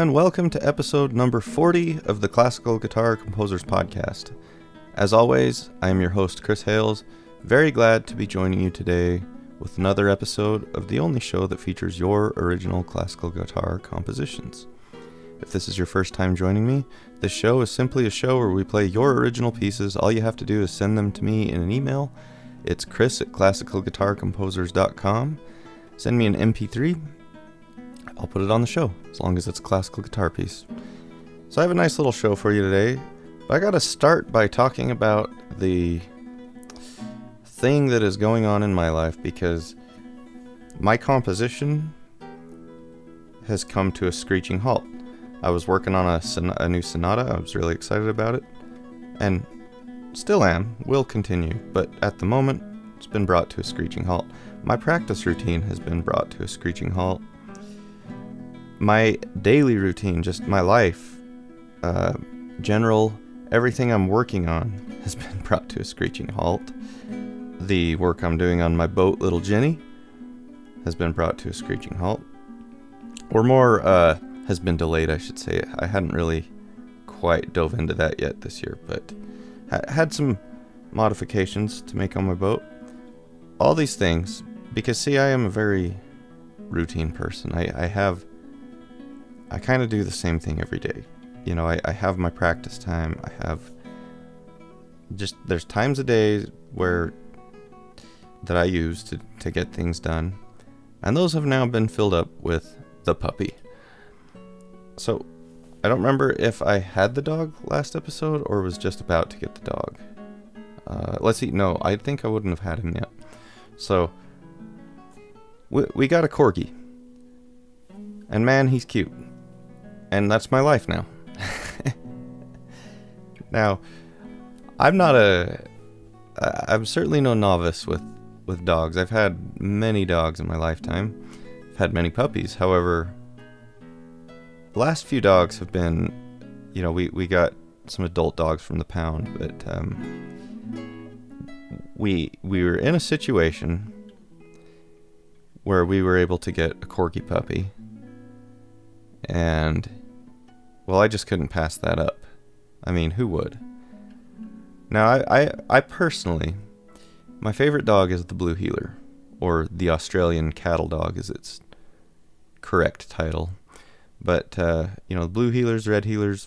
everyone. Welcome to episode number 40 of the Classical Guitar Composers Podcast. As always, I am your host, Chris Hales. Very glad to be joining you today with another episode of the only show that features your original classical guitar compositions. If this is your first time joining me, this show is simply a show where we play your original pieces. All you have to do is send them to me in an email. It's chris@classicalguitarcomposers.com. Send me an MP3. I'll put it on the show, as long as it's a classical guitar piece. So I have a nice little show for you today, but I gotta start by talking about the thing that is going on in my life, because my composition has come to a screeching halt. I was working on a new sonata. I was really excited about it, and still am, will continue, but at the moment, it's been brought to a screeching halt. My practice routine has been brought to a screeching halt. My daily routine, just my life, general, everything I'm working on has been brought to a screeching halt. The work I'm doing on my boat, Little Jenny, has been brought to a screeching halt. Or more, has been delayed, I should say. I hadn't really quite dove into that yet this year, but had some modifications to make on my boat. All these things, because see, I am a very routine person. I kind of do the same thing every day. You know, I have my practice time. There's times a day that I use to get things done. And those have now been filled up with the puppy. So, I don't remember if I had the dog last episode or was just about to get the dog. Let's see, no, I think I wouldn't have had him yet. So, we got a Corgi. And man, he's cute. And that's my life now. Now, I'm certainly no novice with dogs. I've had many dogs in my lifetime. I've had many puppies. However, the last few dogs have been, you know, we got some adult dogs from the pound, but we were in a situation where we were able to get a Corgi puppy. And, well, I just couldn't pass that up. I mean, who would? Now, I personally, my favorite dog is the Blue Heeler, or the Australian Cattle Dog is its correct title. But, you know, Blue Heelers, Red Heelers.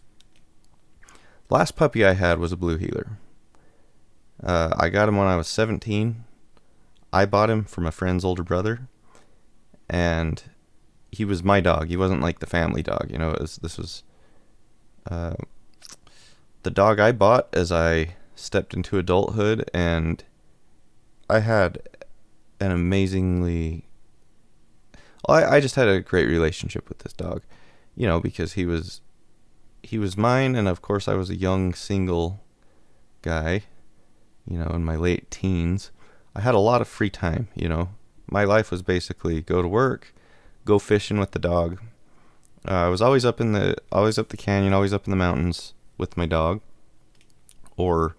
Last puppy I had was a Blue Heeler. I got him when I was 17. I bought him from a friend's older brother. And he was my dog. He wasn't like the family dog, you know. This was the dog I bought as I stepped into adulthood, and I had an amazingly... I just had a great relationship with this dog, you know, because he was mine, and of course I was a young single guy, you know, in my late teens. I had a lot of free time, you know. My life was basically go to work, go fishing with the dog. I was always up the canyon, always up in the mountains with my dog, or,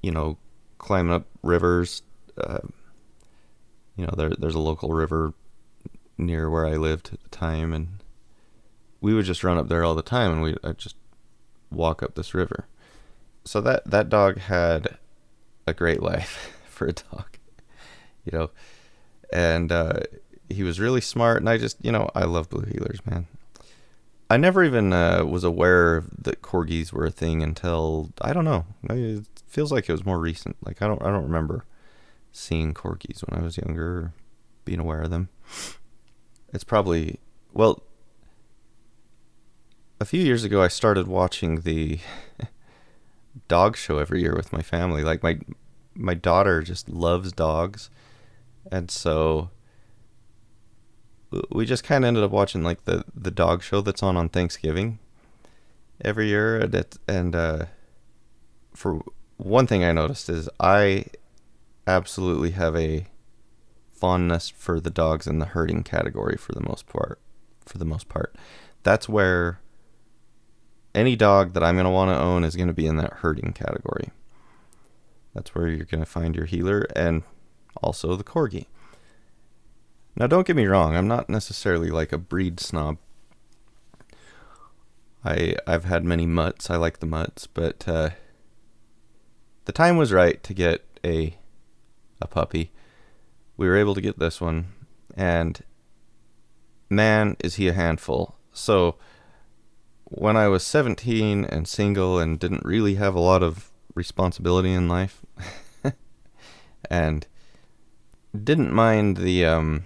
you know, climbing up rivers. You know, there's a local river near where I lived at the time, and we would just run up there all the time, and I'd just walk up this river. So that dog had a great life for a dog, you know. And he was really smart, and I just, you know, I love Blue Heelers, man. I never even was aware that Corgis were a thing until, I don't know, it feels like it was more recent. Like, I don't remember seeing Corgis when I was younger, or being aware of them. It's probably, well, a few years ago I started watching the dog show every year with my family. Like, my daughter just loves dogs. And so we just kind of ended up watching like the dog show that's on Thanksgiving every year. And for one thing I noticed is I absolutely have a fondness for the dogs in the herding category for the most part. That's where any dog that I'm going to want to own is going to be in that herding category. That's where you're going to find your healer and also the Corgi. Now, don't get me wrong, I'm not necessarily like a breed snob. I've had many mutts. I like the mutts, but the time was right to get a puppy. We were able to get this one, and man, is he a handful. So when I was 17 and single and didn't really have a lot of responsibility in life, and didn't mind the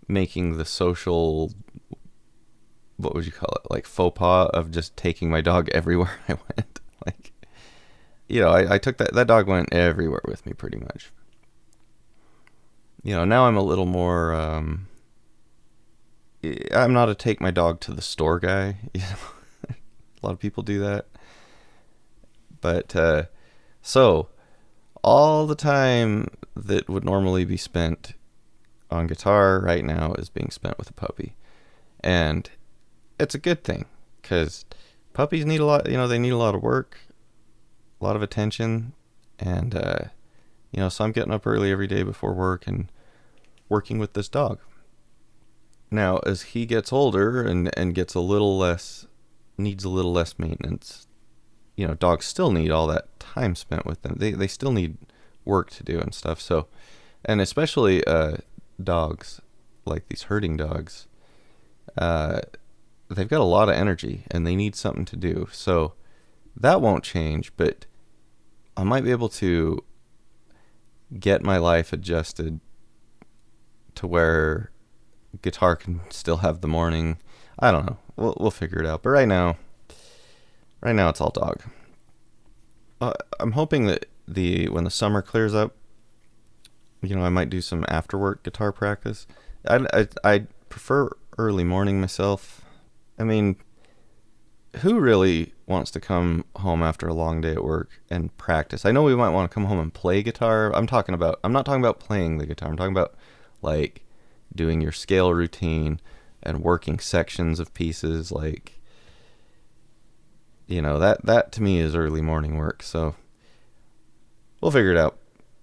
making the social, what would you call it, like faux pas of just taking my dog everywhere I went. Like, I took that dog went everywhere with me pretty much. Now I'm a little more, I'm not a take my dog to the store guy. A lot of people do that. But, so all the time that would normally be spent on guitar right now is being spent with a puppy. And it's a good thing, because puppies need a lot, they need a lot of work, a lot of attention. And, so I'm getting up early every day before work and working with this dog. Now, as he gets older and gets needs a little less maintenance, dogs still need all that time spent with them. They still need work to do and stuff. So, and especially dogs, like these herding dogs, they've got a lot of energy and they need something to do. So that won't change, but I might be able to get my life adjusted to where guitar can still have the morning. I don't know. We'll figure it out. But right now it's all dog. I'm hoping that when the summer clears up, I might do some after work guitar practice. I prefer early morning myself. I mean, who really wants to come home after a long day at work and practice? I know we might want to come home and play guitar. I'm not talking about playing the guitar. I'm talking about like doing your scale routine and working sections of pieces. Like, that to me is early morning work. So we'll figure it out.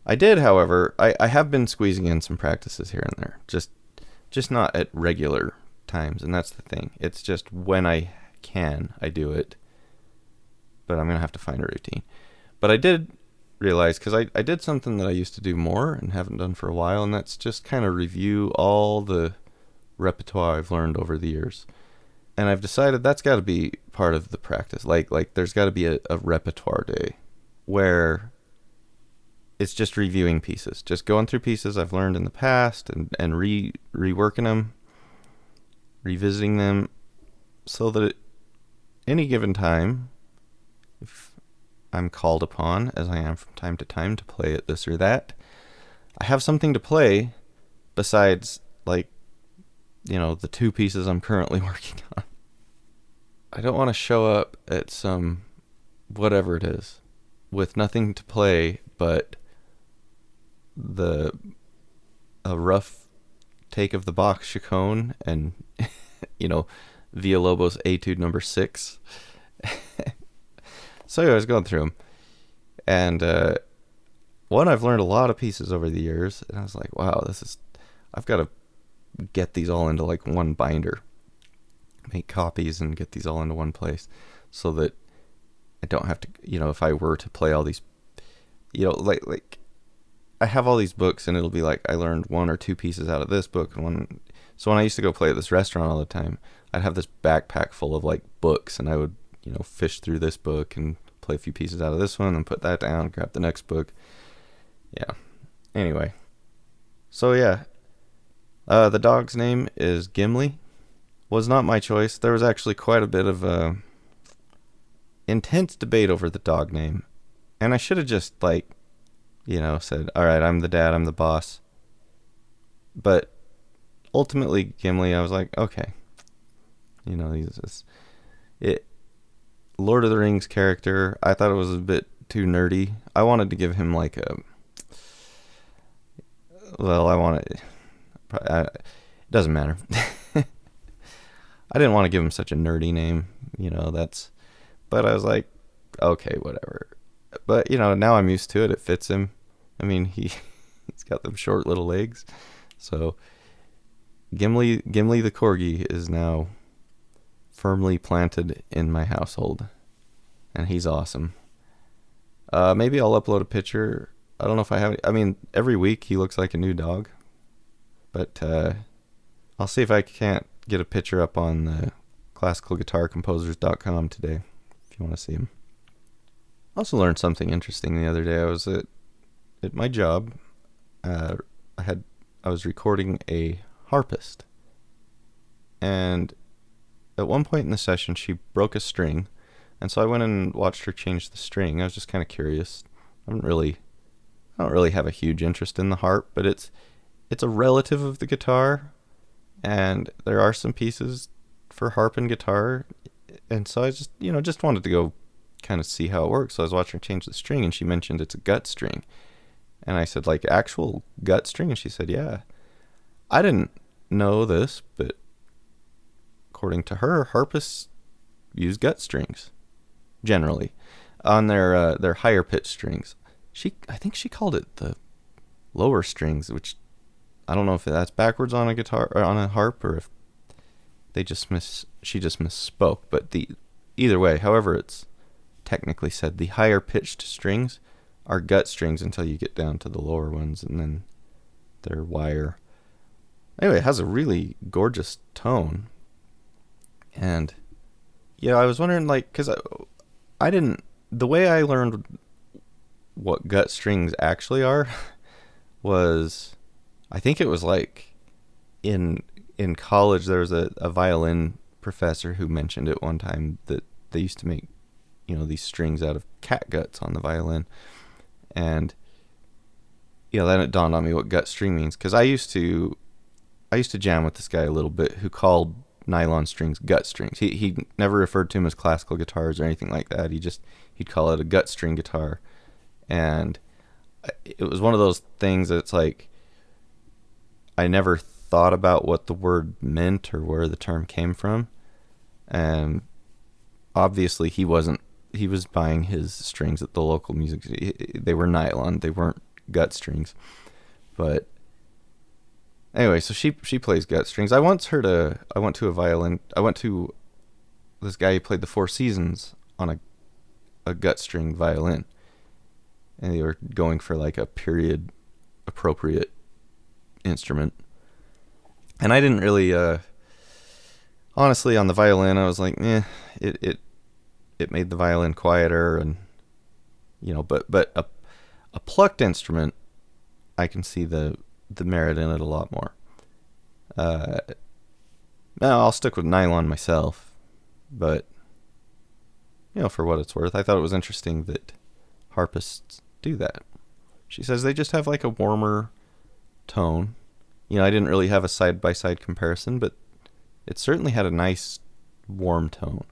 I did, however, I have been squeezing in some practices here and there, just not at regular times, and that's the thing. It's just when I can, I do it, but I'm going to have to find a routine. But I did realize, because I did something that I used to do more and haven't done for a while, and that's just kind of review all the repertoire I've learned over the years. And I've decided that's got to be part of the practice. Like there's got to be a repertoire day where it's just reviewing pieces, just going through pieces I've learned in the past and reworking them, revisiting them, so that at any given time, if I'm called upon, as I am from time to time, to play at this or that, I have something to play besides, like, the two pieces I'm currently working on. I don't want to show up at some whatever it is with nothing to play but a rough take of the Bach Chaconne and Villalobos Etude number 6. So anyway, I was going through them, and I've learned a lot of pieces over the years, and I was like, wow, I've got to get these all into like one binder, make copies and get these all into one place, so that I don't have to, if I were to play all these, like I have all these books, and it'll be like I learned one or two pieces out of this book, and so when I used to go play at this restaurant all the time, I'd have this backpack full of like books, and I would fish through this book and play a few pieces out of this one and put that down, grab the next book. Yeah. Anyway. So yeah. The dog's name is Gimli. Was not my choice. There was actually quite a bit of intense debate over the dog name. And I should have just said, all right, I'm the dad, I'm the boss. But ultimately, Gimli, I was like, okay. He's Lord of the Rings character. I thought it was a bit too nerdy. I wanted to give him like it doesn't matter. I didn't want to give him such a nerdy name, but I was like, okay, whatever. But, now I'm used to it. It fits him. I mean, he's got them short little legs. So Gimli the Corgi is now firmly planted in my household, and he's awesome. Maybe I'll upload a picture. I don't know if I have. I mean, every week he looks like a new dog, but I'll see if I can't get a picture up on the classicalguitarcomposers.com today, if you want to see him. I also learned something interesting the other day. I was at my job. I was recording a harpist, and at one point in the session she broke a string, and so I went and watched her change the string. I was just kind of curious. I don't really have a huge interest in the harp, but it's a relative of the guitar, and there are some pieces for harp and guitar, and so I just wanted to go kind of see how it works. So I was watching her change the string, and she mentioned it's a gut string, and I said, like, actual gut string? And she said, yeah. I didn't know this, but according to her, harpists use gut strings generally on their higher pitched strings. I think she called it the lower strings, which I don't know if that's backwards on a guitar or on a harp, or if she just misspoke. But either way, however it's technically said, the higher pitched strings are gut strings until you get down to the lower ones, and then they're wire. Anyway, it has a really gorgeous tone. And yeah, I was wondering, like, because I didn't, the way I learned what gut strings actually are was, I think it was like in college there was a violin professor who mentioned it one time, that they used to make, these strings out of cat guts on the violin. And then it dawned on me what gut string means, because I used to jam with this guy a little bit who called nylon strings gut strings. He never referred to them as classical guitars or anything like that. He'd call it a gut string guitar. And it was one of those things that's like, I never thought about what the word meant or where the term came from. And obviously he was buying his strings at the local music. They were nylon. They weren't gut strings. But anyway, so she plays gut strings. I went to this guy who played the Four Seasons on a gut string violin. And they were going for like a period appropriate instrument. And I didn't really, honestly, on the violin, I was like, it made the violin quieter, and, but a plucked instrument, I can see the merit in it a lot more. Now I'll stick with nylon myself, but, for what it's worth, I thought it was interesting that harpists do that. She says they just have like a warmer tone. I didn't really have a side-by-side comparison, but it certainly had a nice warm tone.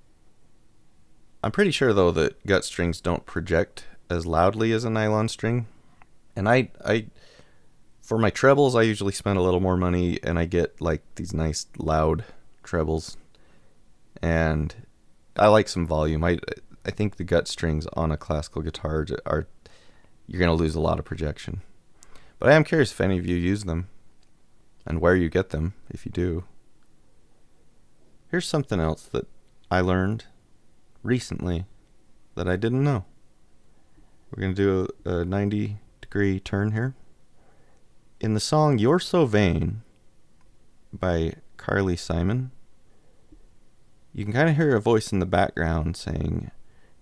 I'm pretty sure, though, that gut strings don't project as loudly as a nylon string. And I for my trebles, I usually spend a little more money, and I get like these nice loud trebles. And I like some volume. I think the gut strings on a classical guitar you're going to lose a lot of projection. But I am curious if any of you use them, and where you get them, if you do. Here's something else that I learned recently that I didn't know. We're going to do a 90-degree turn here. In the song You're So Vain by Carly Simon, you can kind of hear a voice in the background saying,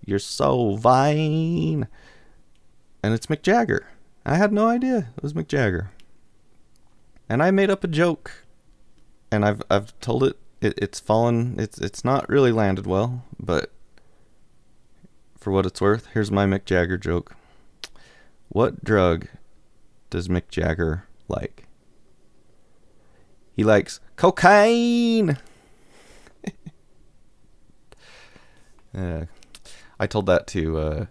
"You're so vain." And it's Mick Jagger. I had no idea it was Mick Jagger. And I made up a joke, and I've told it's fallen. It's not really landed well, but for what it's worth, here's my Mick Jagger joke. What drug does Mick Jagger like? He likes cocaine. I told that to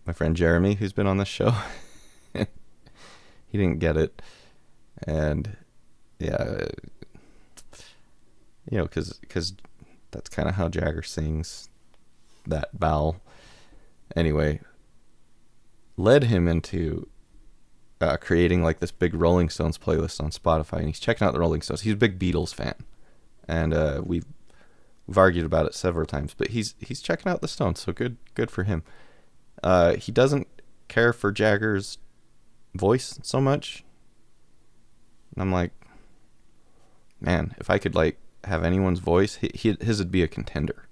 my friend Jeremy, who's been on this show. He didn't get it. And yeah, because that's kind of how Jagger sings, that vowel. Anyway, led him into creating like this big Rolling Stones playlist on Spotify, and he's checking out the Rolling Stones. He's a big Beatles fan, and we We've argued about it several times, but he's checking out the Stones, so good for him. He doesn't care for Jagger's voice so much. And I'm like, man, if I could like have anyone's voice, his would be a contender.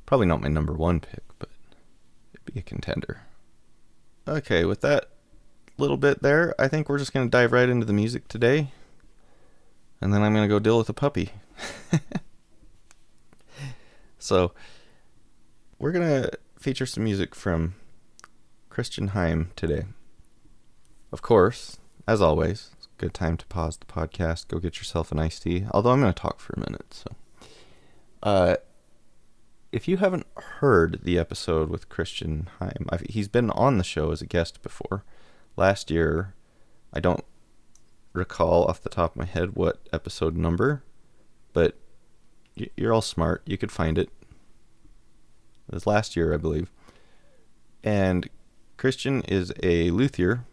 Probably not my number one pick, but it'd be a contender. Okay, with that little bit there, I think we're just going to dive right into the music today. And then I'm going to go deal with the puppy. So, we're going to feature some music from Kristian Heim today. Of course, as always, it's a good time to pause the podcast, go get yourself an iced tea, although I'm going to talk for a minute. So, if you haven't heard the episode with Kristian Heim, he's been on the show as a guest before. Last year, I don't recall off the top of my head what episode number, but you're all smart. You could find it. It was last year, I believe. And Kristian is a luthier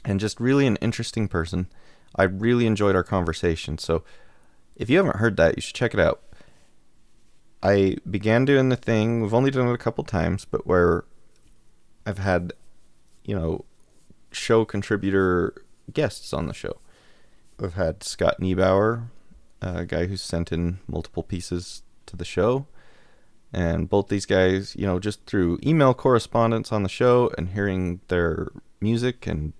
and just really an interesting person. I really enjoyed our conversation. So if you haven't heard that, you should check it out. I began doing the thing, we've only done it a couple times, but where I've had, show contributor guests on the show. We've had Scott Niebauer, a guy who's sent in multiple pieces to the show. And both these guys, just through email correspondence on the show and hearing their music and,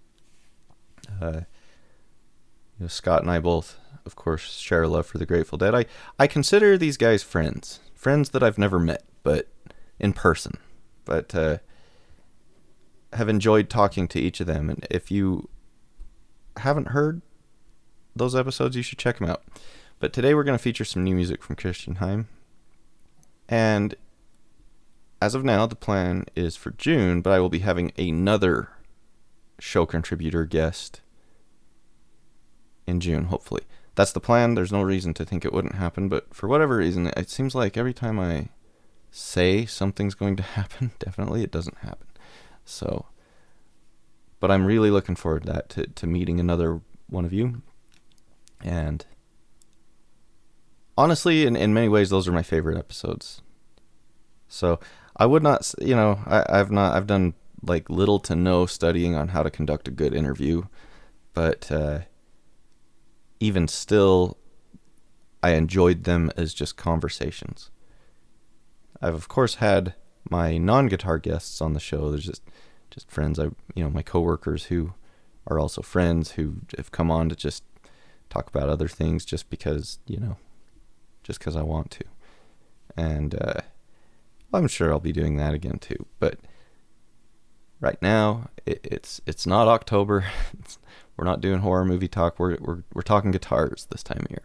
Scott and I both, of course, share a love for the Grateful Dead. I consider these guys friends that I've never met, but in person, but have enjoyed talking to each of them. And if you haven't heard those episodes, you should check them out. But today we're going to feature some new music from Kristian Heim. And as of now, the plan is for June, but I will be having another show contributor guest in June, hopefully. That's the plan. There's no reason to think it wouldn't happen, but for whatever reason, it seems like every time I say something's going to happen, definitely it doesn't happen. So, but I'm really looking forward to that, to meeting another one of you. And honestly, in many ways, those are my favorite episodes. So I would not, I've done like little to no studying on how to conduct a good interview, but even still, I enjoyed them as just conversations. I've of course had my non-guitar guests on the show. There's just friends, my coworkers who are also friends who have come on to just talk about other things just because, just because I want to. And I'm sure I'll be doing that again too. But right now, it's not October. We're not doing horror movie talk. We're talking guitars this time of year.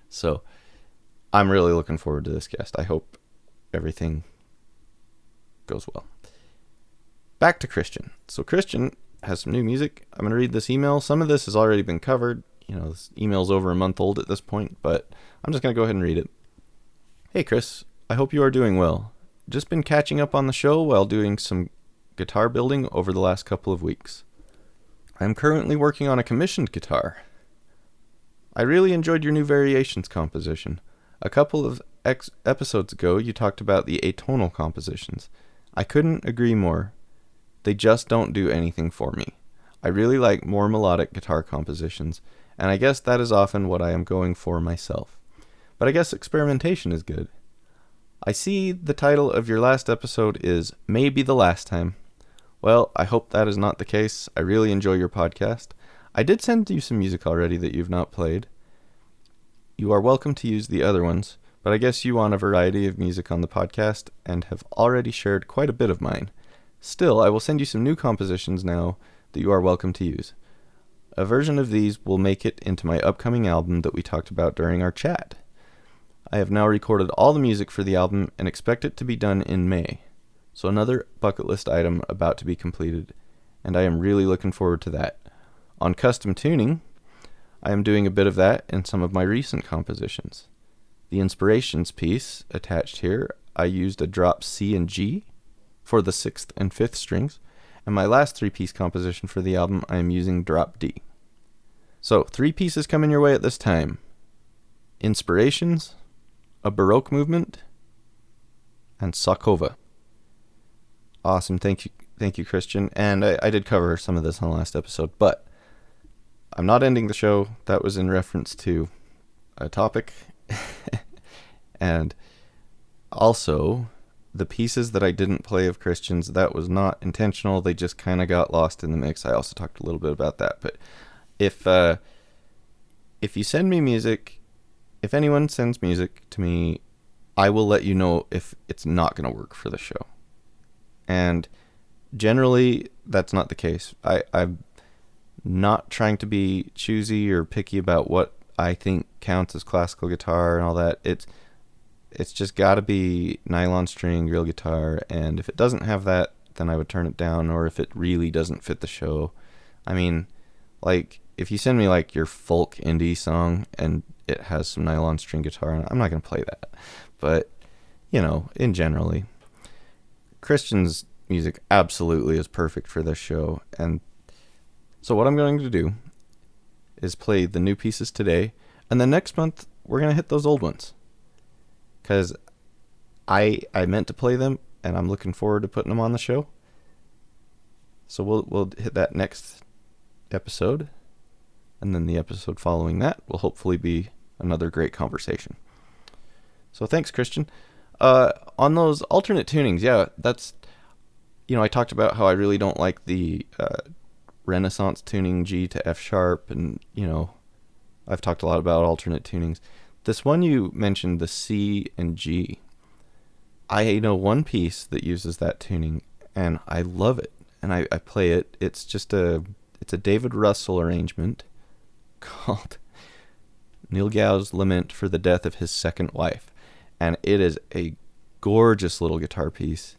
So I'm really looking forward to this guest. I hope everything goes well. Back to Kristian. So Kristian has some new music. I'm going to read this email. Some of this has already been covered. This email's over a month old at this point, but I'm just going to go ahead and read it. Hey Chris, I hope you are doing well. Just been catching up on the show while doing some guitar building over the last couple of weeks. I'm currently working on a commissioned guitar. I really enjoyed your new variations composition. A couple of episodes ago, you talked about the atonal compositions. I couldn't agree more. They just don't do anything for me. I really like more melodic guitar compositions, and I guess that is often what I am going for myself. But I guess experimentation is good. I see the title of your last episode is Maybe the Last Time. Well, I hope that is not the case. I really enjoy your podcast. I did send you some music already that you've not played. You are welcome to use the other ones, but I guess you want a variety of music on the podcast and have already shared quite a bit of mine. Still, I will send you some new compositions now that you are welcome to use. A version of these will make it into my upcoming album that we talked about during our chat. I have now recorded all the music for the album and expect it to be done in May. So another bucket list item about to be completed, and I am really looking forward to that. On custom tuning, I am doing a bit of that in some of my recent compositions. The inspirations piece attached here, I used a drop C and G for the 6th and 5th strings, and my last 3-piece composition for the album, I am using drop D. So 3 pieces coming your way at this time. Inspirations a Baroque movement, and Sakova. Awesome. Thank you, Kristian. And I did cover some of this on the last episode, but I'm not ending the show. That was in reference to a topic. And also, the pieces that I didn't play of Kristian's, that was not intentional. They just kind of got lost in the mix. I also talked a little bit about that. But if you send me music, if anyone sends music to me, I will let you know if it's not going to work for the show. And generally, that's not the case. I'm not trying to be choosy or picky about what I think counts as classical guitar and all that. It's just got to be nylon string, real guitar, and if it doesn't have that, then I would turn it down, or if it really doesn't fit the show. I mean, like, if you send me, like, your folk indie song and it has some nylon string guitar on it, I'm not going to play that. But, you know, in generally, Kristian's music absolutely is perfect for this show. And so what I'm going to do is play the new pieces today, and then next month we're going to hit those old ones. Because I meant to play them, and I'm looking forward to putting them on the show. So we'll hit that next episode, and then the episode following that will hopefully be another great conversation. So thanks, Kristian. On those alternate tunings, yeah, that's, you know, I talked about how I really don't like the Renaissance tuning G to F sharp, and, you know, I've talked a lot about alternate tunings. This one you mentioned, the C and G, I know one piece that uses that tuning, and I love it, and I play it. It's a David Russell arrangement called Neil Gau's Lament for the Death of His Second Wife, and it is a gorgeous little guitar piece,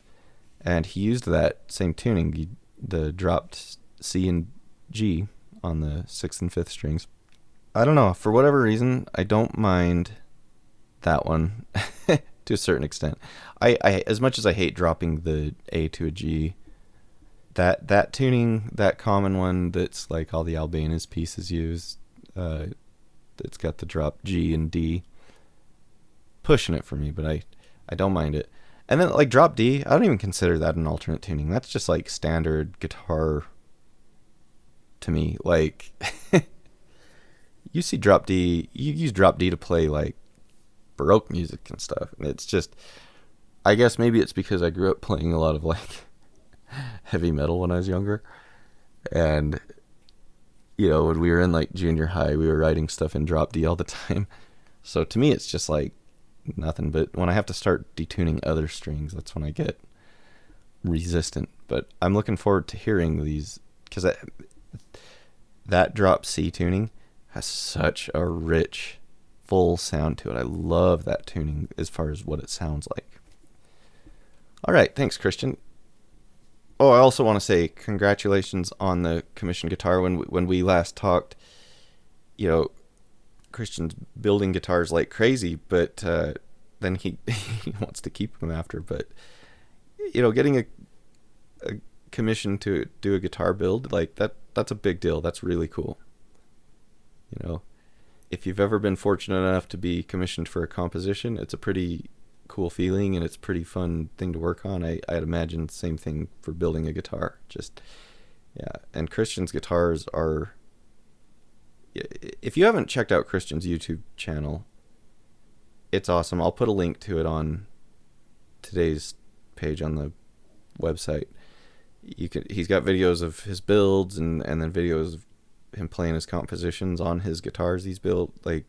and he used that same tuning, the dropped C and G on the 6th and 5th strings. I don't know, for whatever reason, I don't mind that one to a certain extent. I as much as I hate dropping the A to a G, that tuning, that common one that's like all the Albéniz pieces use, it's got the drop G and D, pushing it for me, but I don't mind it. And then like drop D, I don't even consider that an alternate tuning. That's just like standard guitar to me. Like you see drop D, you use drop D to play like Baroque music and stuff, and it's just, I guess maybe it's because I grew up playing a lot of like heavy metal when I was younger, and you know, when we were in like junior high, we were writing stuff in drop D all the time. So to me, it's just like nothing. But when I have to start detuning other strings, that's when I get resistant. But I'm looking forward to hearing these, because that drop C tuning has such a rich, full sound to it. I love that tuning as far as what it sounds like. All right, thanks, Kristian. Oh, I also want to say congratulations on the commissioned guitar. When we last talked, you know, Kristian's building guitars like crazy, but then he wants to keep them after. But, you know, getting a commission to do a guitar build, like that's a big deal. That's really cool. You know, if you've ever been fortunate enough to be commissioned for a composition, it's a pretty cool feeling, and it's a pretty fun thing to work on. I'd imagine the same thing for building a guitar. Just, yeah. And Kristian's guitars are, if you haven't checked out Kristian's YouTube channel, it's awesome. I'll put a link to it on today's page on the website. He's got videos of his builds and then videos of him playing his compositions on his guitars he's built. Like,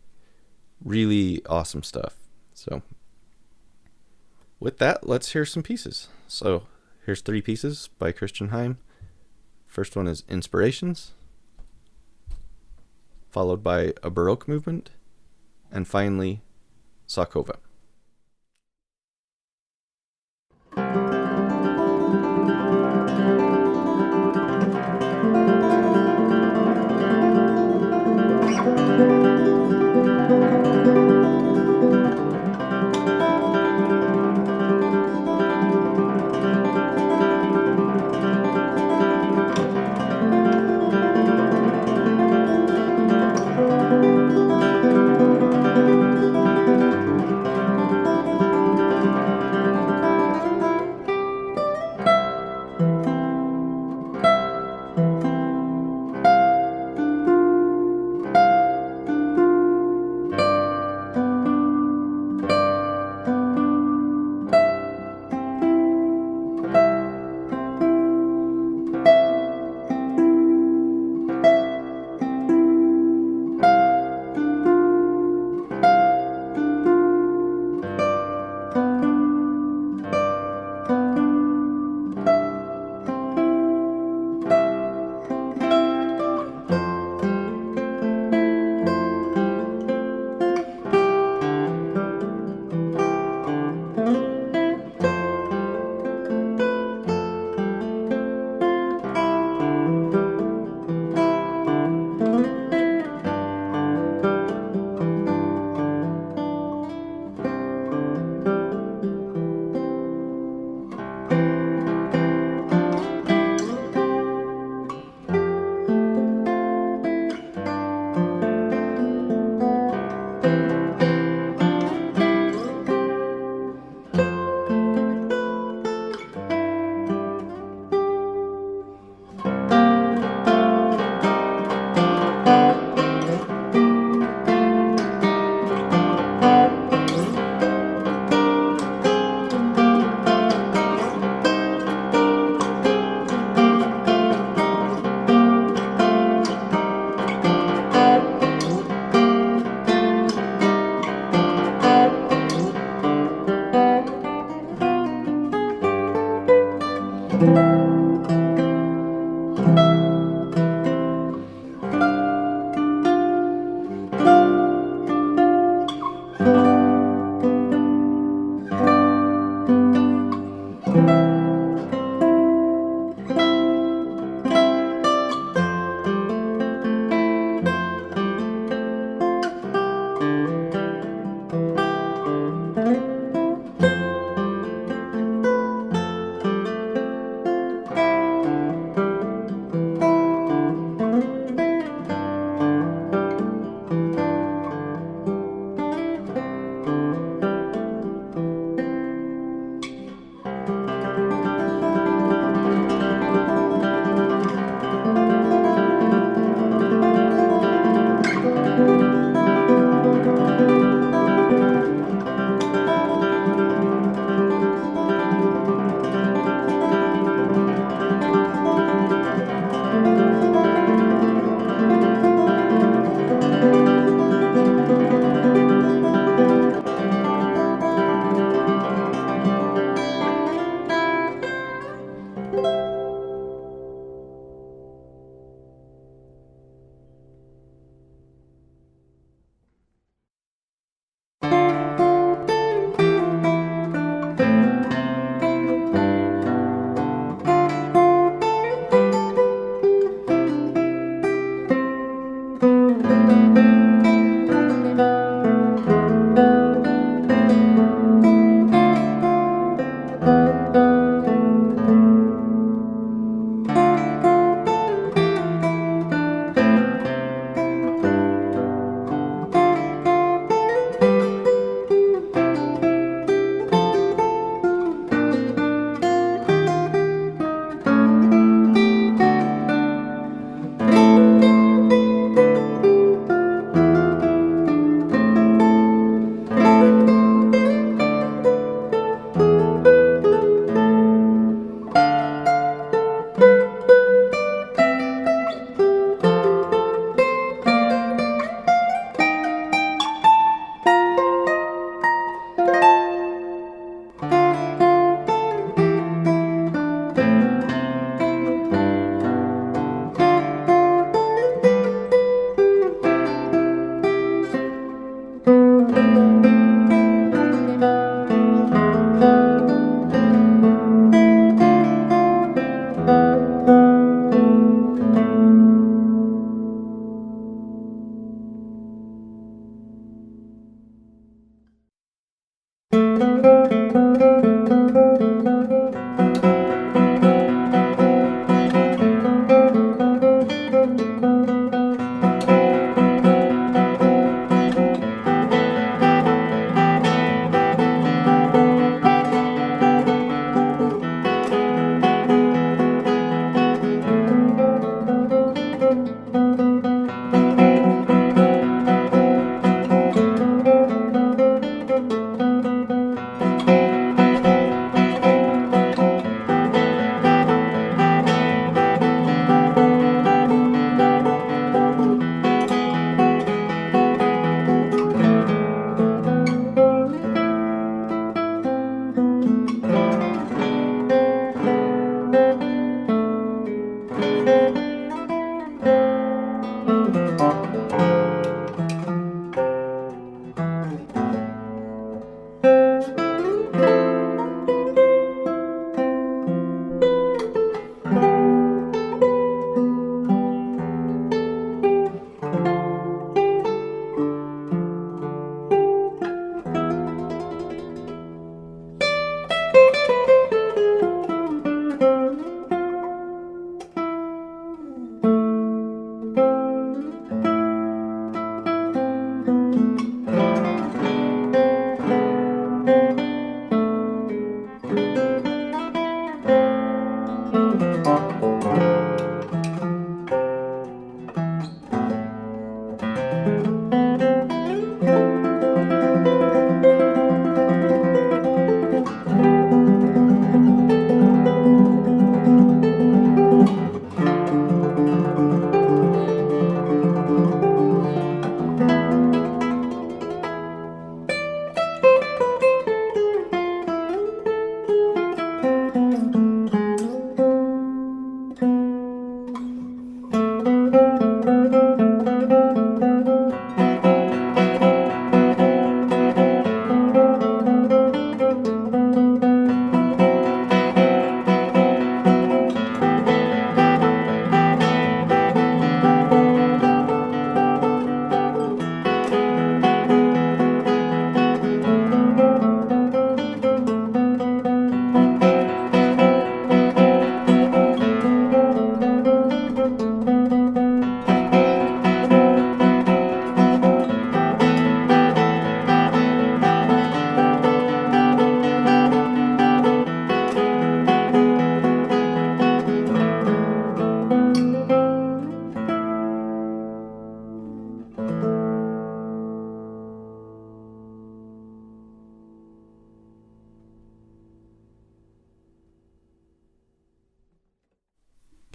really awesome stuff. So with that, let's hear some pieces. So here's 3 pieces by Kristian Heim. First one is Inspirations, followed by a Baroque movement, and finally Sakova.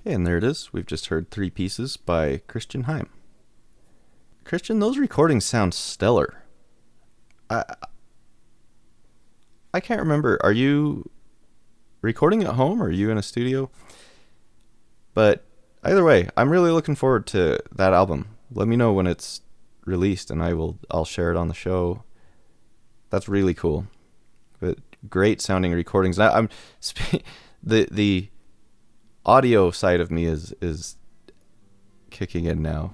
Okay, and there it is. We've just heard 3 pieces by Kristian Heim. Kristian, those recordings sound stellar. I can't remember. Are you recording at home or are you in a studio? But either way, I'm really looking forward to that album. Let me know when it's released and I'll share it on the show. That's really cool. But great sounding recordings. The audio side of me is kicking in now.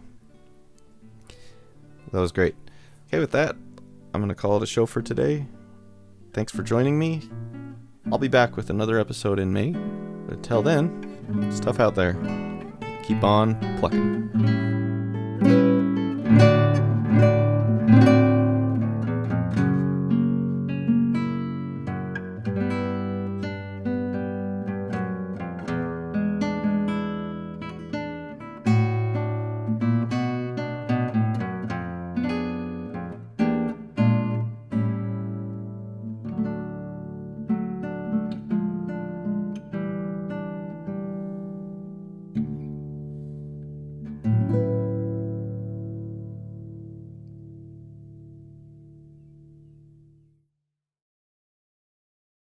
That was great. Okay, with that, I'm going to call it a show for today. Thanks for joining me. I'll be back with another episode in May. But until then, it's tough out there. Keep on plucking.